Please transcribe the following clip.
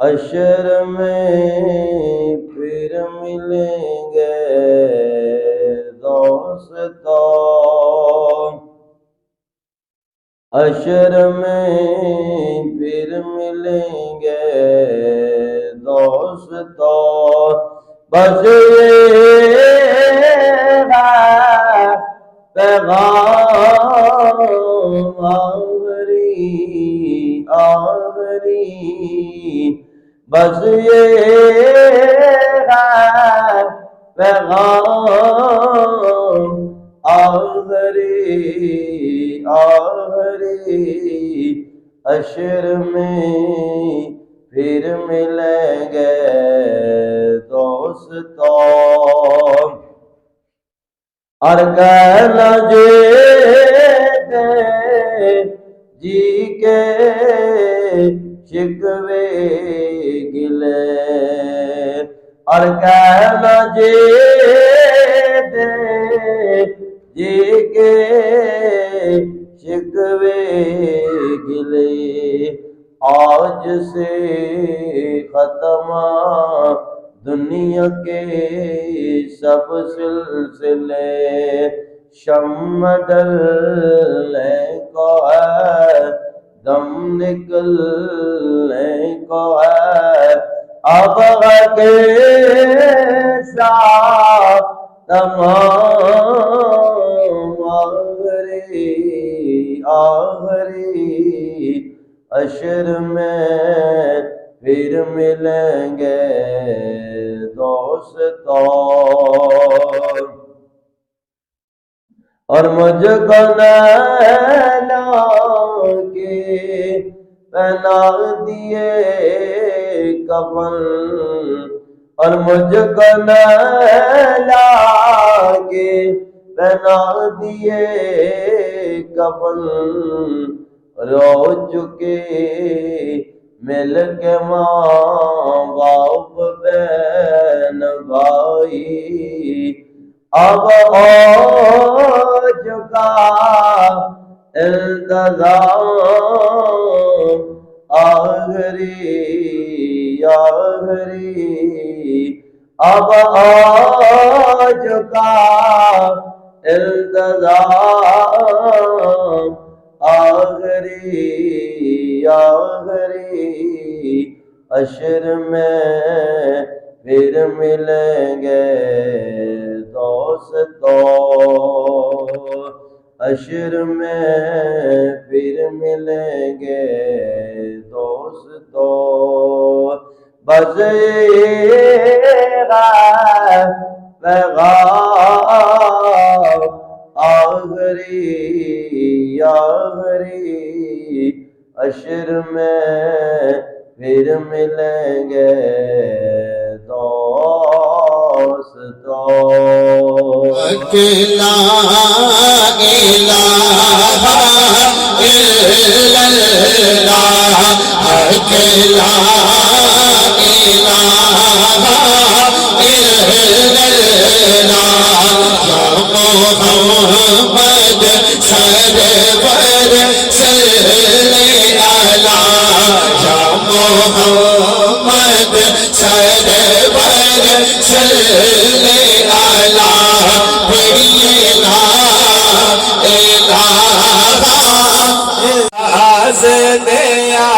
حشر میں پھر ملیں گے دوستو، حشر میں پھر ملیں گے دوستو، بس یہ ہے پیغام آخری آخری، بس یہ ہے پیغام آخری آخری، حشر میں پھر ملیں گے دوستو، اور کہنا جیتے جی کے شکوے گلے، اور کہنا جیتے جی کے شکوے گلے، آج سے ختم دنیا کے سب سلسلے، شمع ڈلنے کو ہے دم نکلنے کو ہے، اب کے ساتھ تمام آخری آخری، حشر میں پھر ملیں گے دوستو، اور مجھ کو نینا کے پہنا دیے کفن، اور مجھ کو نینا کے پہنا دیے کفن، رو چکے مل کے ماں باپ بہن بھائی، اب ہو چکا التزام آخری آخری، اب ہو چکا التزام آخری آخری، حشر میں پھر ملیں گے دوستو، حشر میں پھر ملیں گے دوستو، بس یہ ہے پیغام آخری آخری، حشر میں پھر ملیں گے دوستو، لا الہ الا اللہ، لا الہ الا اللہ، محمد سرور صلی اللہ، محمد سرور صلی اللہ، پڑھیے لا الہ الا اللہ،